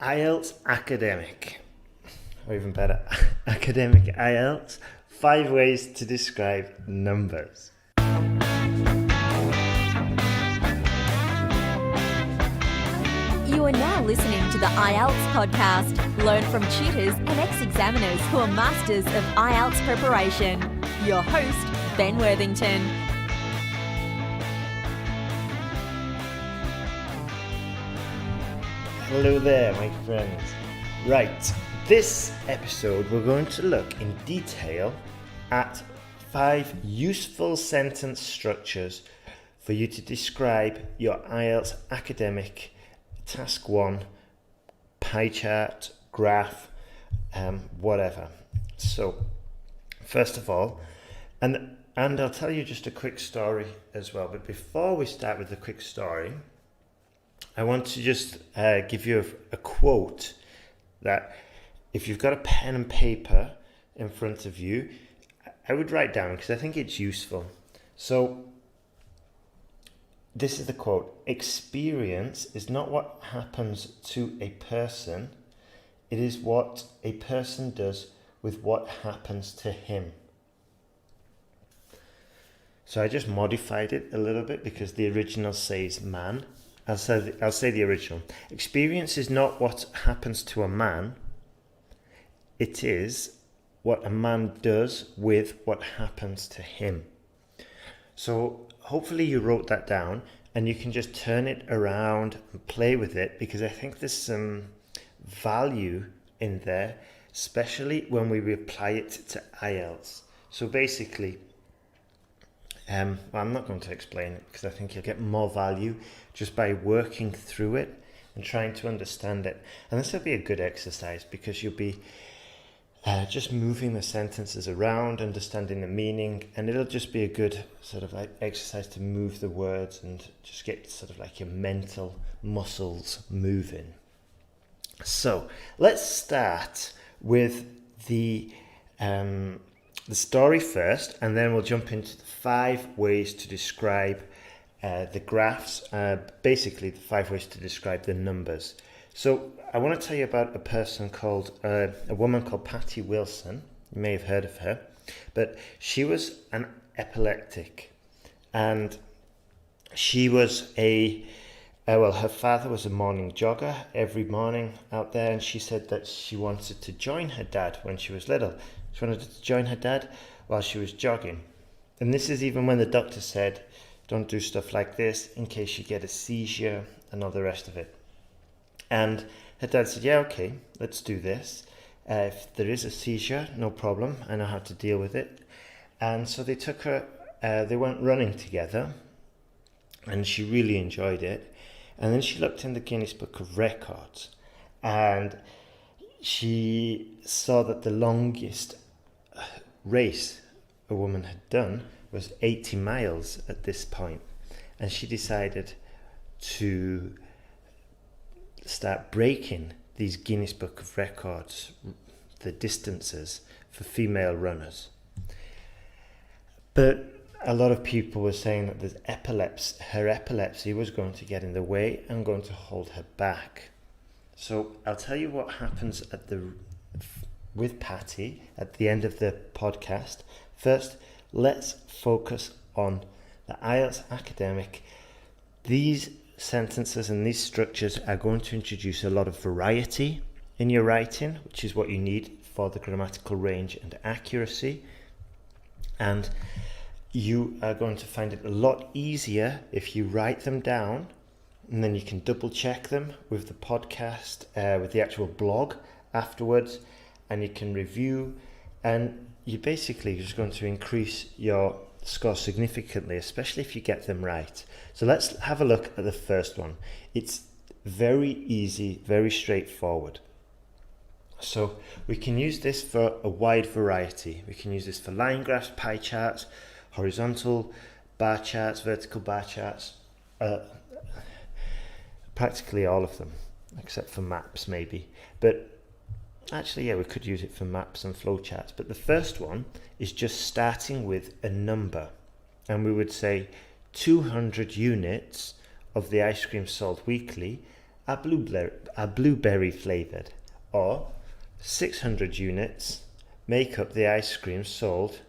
IELTS Academic, or even better, Academic IELTS, 5 ways to describe numbers. You are now listening to the IELTS podcast. Learn from tutors and ex-examiners who are masters of IELTS preparation. Your host, Ben Worthington. Hello there, my friends. Right, this episode we're going to look in detail at 5 useful sentence structures for you to describe your IELTS academic task 1 pie chart, graph, whatever. So, first of all, and I'll tell you just a quick story as well, but before we start with the quick story, I want to just give you a quote that if you've got a pen and paper in front of you, I would write down because I think it's useful. So this is the quote: "Experience is not what happens to a person, it is what a person does with what happens to him." So I just modified it a little bit because the original says man. I'll say the original. Experience is not what happens to a man. It is what a man does with what happens to him. So hopefully you wrote that down and you can just turn it around and play with it, because I think there's some value in there, especially when we apply it to IELTS. So basically, well, I'm not going to explain it because I think you'll get more value just by working through it and trying to understand it. And this will be a good exercise because you'll be just moving the sentences around, understanding the meaning, and it'll just be a good sort of like exercise to move the words and just get sort of like your mental muscles moving. So let's start with the story first, and then we'll jump into the 5 ways to describe the graphs, basically the 5 ways to describe the numbers. So I want to tell you about a woman called Patty Wilson. You may have heard of her, but she was an epileptic, and she was her father was a morning jogger every morning out there, and she said that she wanted to join her dad when she was little. She wanted to join her dad while she was jogging. And this is even when the doctor said, don't do stuff like this in case you get a seizure and all the rest of it. And her dad said, yeah, okay, let's do this. If there is a seizure, no problem. I know how to deal with it. And so they took her, they went running together, and she really enjoyed it. And then she looked in the Guinness Book of Records, and she saw that the longest race a woman had done was 80 miles at this point, and she decided to start breaking these Guinness Book of Records, the distances for female runners. But a lot of people were saying that her epilepsy was going to get in the way and going to hold her back. So I'll tell you what happens with Patty at the end of the podcast. First, let's focus on the IELTS academic. These sentences and these structures are going to introduce a lot of variety in your writing, which is what you need for the grammatical range and accuracy. And you are going to find it a lot easier if you write them down, and then you can double check them with the podcast, with the actual blog afterwards, and you can review, and you're basically just going to increase your score significantly, especially if you get them right. So let's have a look at the first one. It's very easy, very straightforward. So we can use this for a wide variety. We can use this for line graphs, pie charts, horizontal bar charts, vertical bar charts, practically all of them, except for maps maybe. But actually, yeah, we could use it for maps and flowcharts. But the first one is just starting with a number. And we would say 200 units of the ice cream sold weekly are blueberry flavored, or 600 units make up the ice cream sold,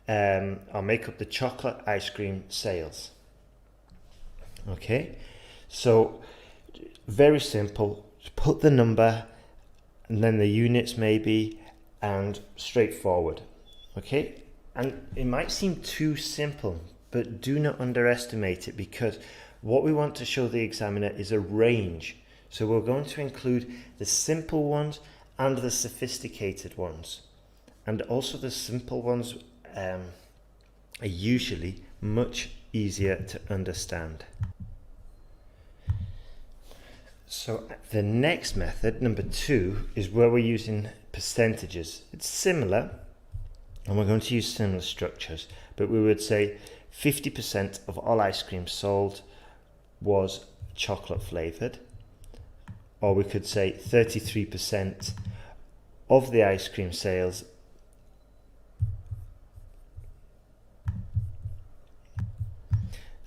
or make up the chocolate ice cream sales. Okay, so very simple. Put the number and then the units maybe, and straightforward. Okay, and it might seem too simple, but do not underestimate it, because what we want to show the examiner is a range. So we're going to include the simple ones and the sophisticated ones. And also the simple ones are usually much easier to understand. So the next method, number 2, is where we're using percentages. It's similar, and we're going to use similar structures, but we would say 50% of all ice cream sold was chocolate flavored, or we could say 33% of the ice cream sales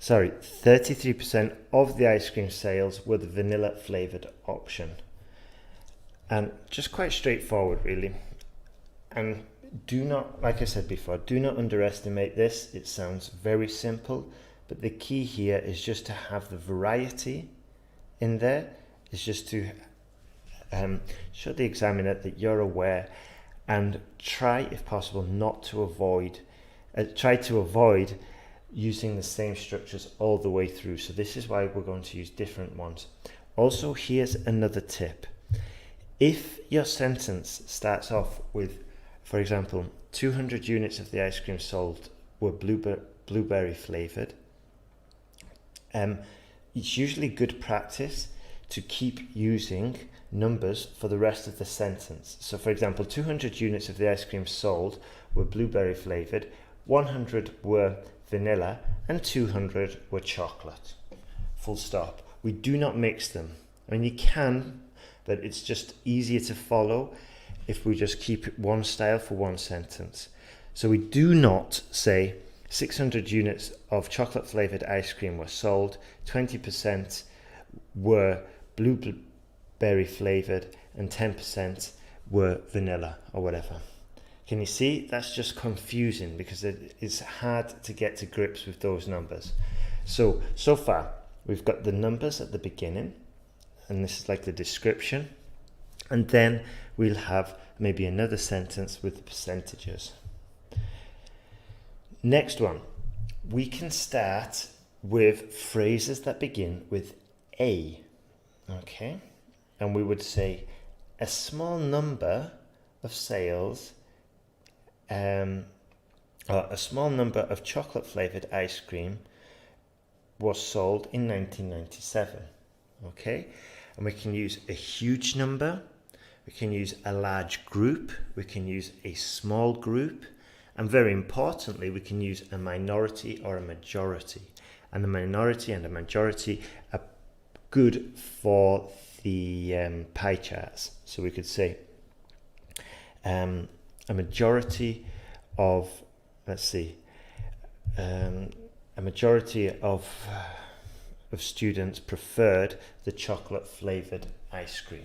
Sorry, 33% of the ice cream sales were the vanilla flavored option. And just quite straightforward, really. And do not, like I said before, do not underestimate this. It sounds very simple, but the key here is just to have the variety in there. It's just to show the examiner that you're aware, and try, if possible, try to avoid using the same structures all the way through. So this is why we're going to use different ones. Also, here's another tip. If your sentence starts off with, for example, 200 units of the ice cream sold were blueberry flavored, it's usually good practice to keep using numbers for the rest of the sentence. So for example, 200 units of the ice cream sold were blueberry flavored, 100 were vanilla, and 200 were chocolate. Full stop. We do not mix them. I mean, you can, but it's just easier to follow if we just keep one style for one sentence. So we do not say 600 units of chocolate flavored ice cream were sold, 20% were blueberry flavored, and 10% were vanilla, or whatever. Can you see? That's just confusing, because it is hard to get to grips with those numbers. So far, we've got the numbers at the beginning, and this is like the description. And then we'll have maybe another sentence with the percentages. Next one, we can start with phrases that begin with A. Okay? And we would say, a small number of sales, a small number of chocolate flavored ice cream was sold in 1997. Okay? And we can use a huge number, we can use a large group, we can use a small group, and very importantly, we can use a minority or a majority. And the minority and the majority are good for the pie charts. So we could say a majority of, a majority of students preferred the chocolate flavored ice cream.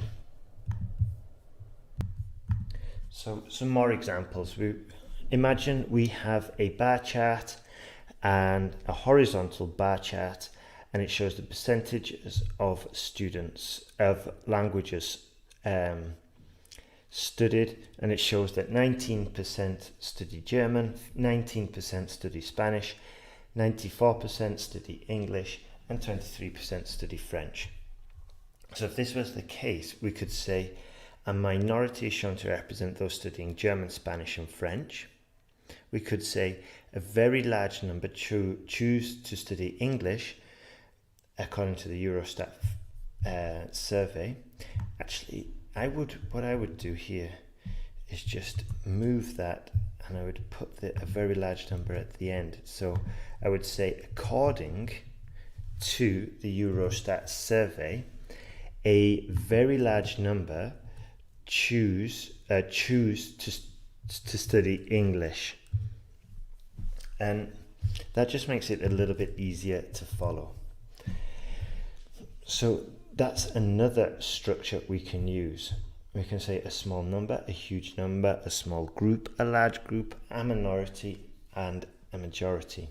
So some more examples. Imagine we have a bar chart and a horizontal bar chart, and it shows the percentages of students of languages studied, and it shows that 19% study German, 19% study Spanish, 94% study English, and 23% study French. So if this was the case, we could say a minority is shown to represent those studying German, Spanish, and French. We could say a very large number choose to study English, according to the Eurostat survey. Actually, what I would do here is just move that, and I would put a very large number at the end. So I would say, according to the Eurostat survey, a very large number choose to study English. And that just makes it a little bit easier to follow. So that's another structure we can use. We can say a small number, a huge number, a small group, a large group, a minority, and a majority.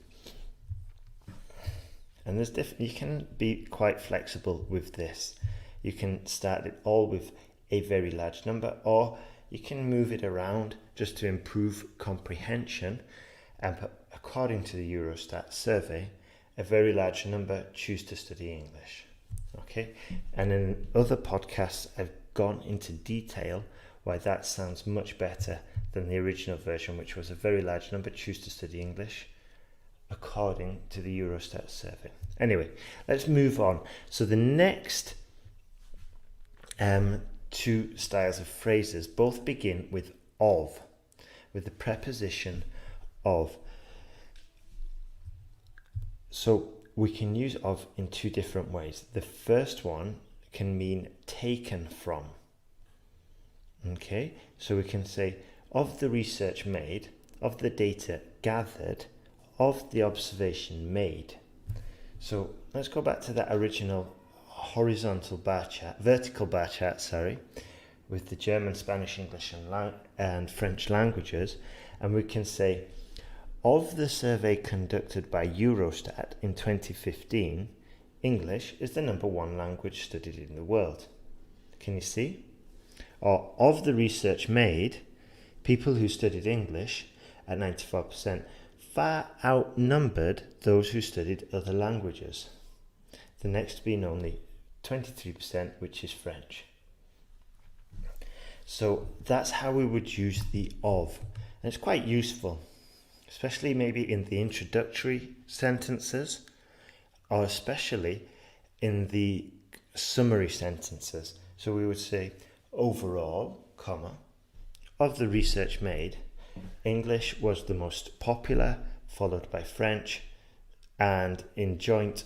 And you can be quite flexible with this. You can start it all with a very large number, or you can move it around just to improve comprehension. And according to the Eurostat survey, a very large number choose to study English. Okay, and in other podcasts, I've gone into detail why that sounds much better than the original version, which was a very large number choose to study English, according to the Eurostat survey. Anyway, let's move on. So the next two styles of phrases both begin with of, with the preposition of. So we can use of in two different ways. The first one can mean taken from. Okay, so we can say of the research made, of the data gathered, of the observation made. So let's go back to that original vertical bar chart, with the German, Spanish, English, and French languages, and we can say of the survey conducted by Eurostat in 2015, English is the number one language studied in the world. Can you see? Or of the research made, people who studied English at 94% far outnumbered those who studied other languages. The next being only 23%, which is French. So that's how we would use the of. And it's quite useful, especially maybe in the introductory sentences, or especially in the summary sentences. So we would say overall, comma, of the research made, English was the most popular, followed by French, and in joint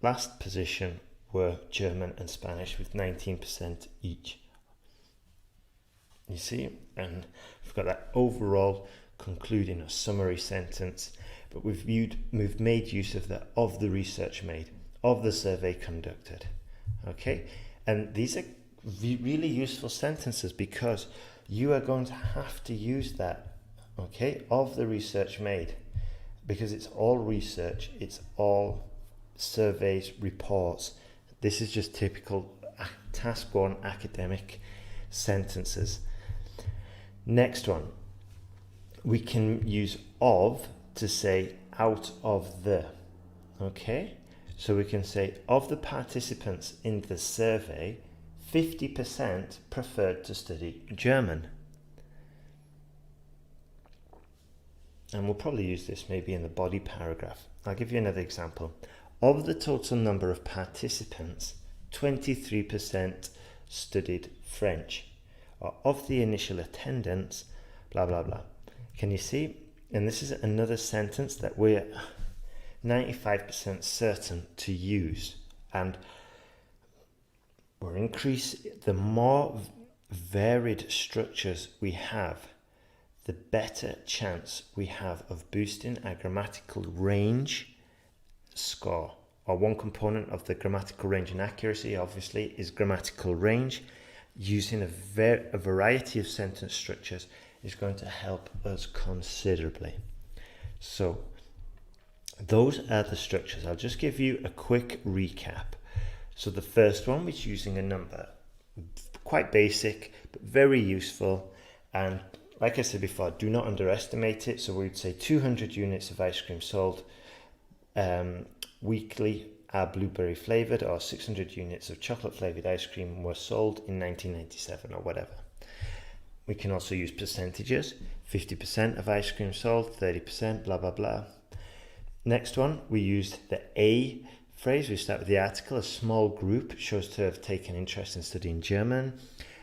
last position were German and Spanish with 19% each. You see, and we've got that overall concluding a summary sentence, but we've made use of the research made, of the survey conducted. Okay, and these are really useful sentences because you are going to have to use that, okay, of the research made, because it's all research, it's all surveys, reports. This is just typical task one academic sentences. Next one, we can use of to say out of the, okay? So we can say of the participants in the survey, 50% preferred to study German. And we'll probably use this maybe in the body paragraph. I'll give you another example. Of the total number of participants, 23% studied French. Or of the initial attendance, blah, blah, blah. Can you see? And this is another sentence that we're 95% certain to use. And the more varied structures we have, the better chance we have of boosting our grammatical range score. Or one component of the grammatical range and accuracy, obviously, is grammatical range. Using a variety of sentence structures is going to help us considerably. So those are the structures. I'll just give you a quick recap. So the first one was using a number. Quite basic, but very useful. And like I said before, do not underestimate it. So we would say 200 units of ice cream sold weekly are blueberry flavored, or 600 units of chocolate flavored ice cream were sold in 1997 or whatever. We can also use percentages, 50% of ice cream sold, 30%, blah, blah, blah. Next one, we used the A phrase. We start with the article. A small group shows to have taken interest in studying German.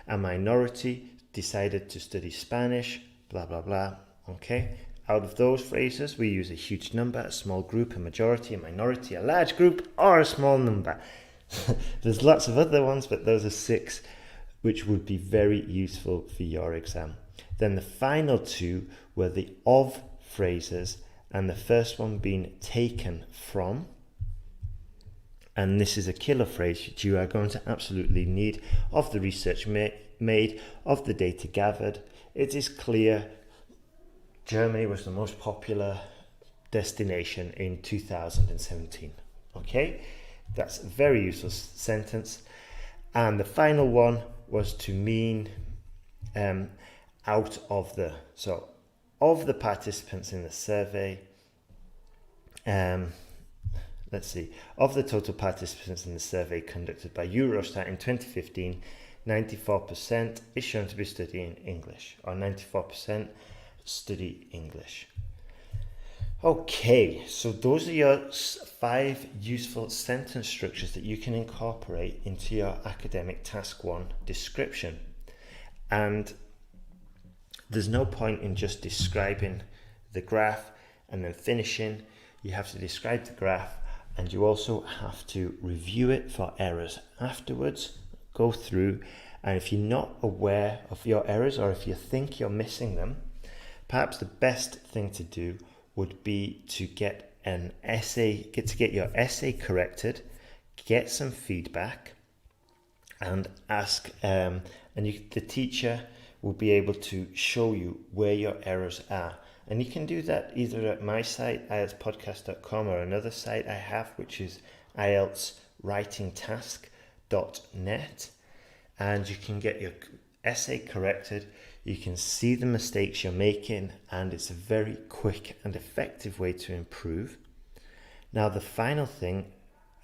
A minority decided to study Spanish, blah, blah, blah. Okay. Out of those phrases, we use a huge number, a small group, a majority, a minority, a large group, or a small number. There's lots of other ones, but those are 6 which would be very useful for your exam. Then the final 2 were the of phrases, and the first one being taken from, and this is a killer phrase that you are going to absolutely need, of the research made, of the data gathered. It is clear Germany was the most popular destination in 2017. Okay, that's a very useful sentence. And the final one was to mean out of the. So of the participants in the survey, let's see, of the total participants in the survey conducted by Eurostat in 2015, 94% is shown to be studying English, or 94% study English. Okay, so those are your 5 useful sentence structures that you can incorporate into your academic task 1 description. And there's no point in just describing the graph and then finishing. You have to describe the graph, and you also have to review it for errors afterwards, go through, and if you're not aware of your errors, or if you think you're missing them, perhaps the best thing to do would be to get your essay corrected, get some feedback, and ask, the teacher will be able to show you where your errors are. And you can do that either at my site, IELTSPodcast.com, or another site I have, which is IELTSWritingTask.net. And you can get your essay corrected. You can see the mistakes you're making, and it's a very quick and effective way to improve. Now, the final thing,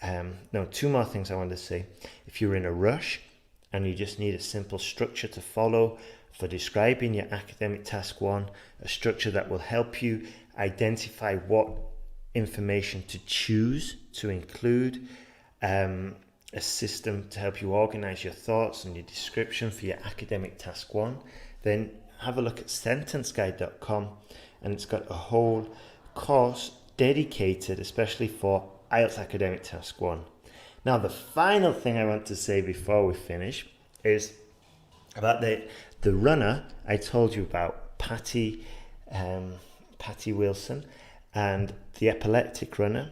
2 more things I want to say. If you're in a rush and you just need a simple structure to follow for describing your academic task 1, a structure that will help you identify what information to choose to include, a system to help you organize your thoughts and your description for your academic task 1, then have a look at sentenceguide.com, and it's got a whole course dedicated especially for IELTS Academic Task 1. Now, the final thing I want to say before we finish is about the runner I told you about, Patty Wilson, and the epileptic runner.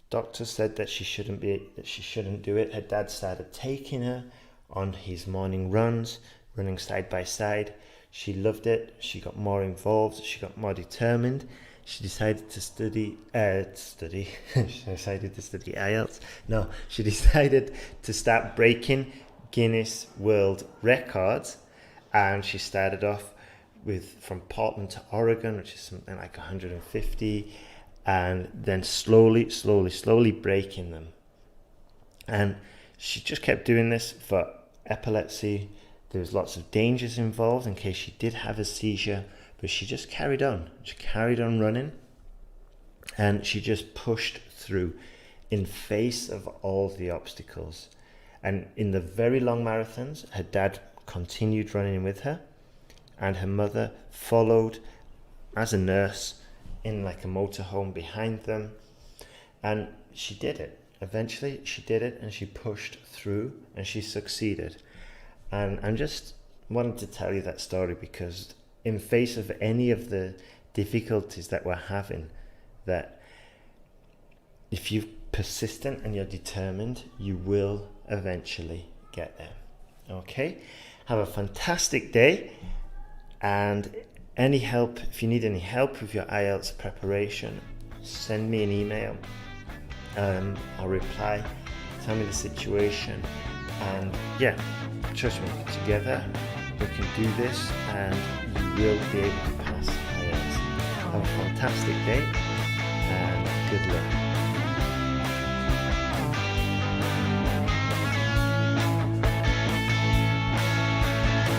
Doctor said that she shouldn't do it. Her dad started taking her on his morning runs, running side by side. She loved it. She got more involved. She got more determined. She decided to study. She decided to study IELTS. No, she decided to start breaking Guinness World Records, and she started off from Portland to Oregon, which is something like 150, and then slowly breaking them. And she just kept doing this for epilepsy. There was lots of dangers involved in case she did have a seizure, but she just carried on. She carried on running, and she just pushed through in face of all the obstacles. And in the very long marathons, her dad continued running with her, and her mother followed as a nurse in like a motorhome behind them. And she did it. Eventually she did it, and she pushed through, and she succeeded. And I'm just wanting to tell you that story because in face of any of the difficulties that we're having, that if you're persistent and you're determined, you will eventually get there. Okay? Have a fantastic day, and if you need any help with your IELTS preparation, send me an email. I'll reply, tell me the situation, and trust me, together we can do this, and you will be able to pass IELTS. Have a fantastic day, and good luck.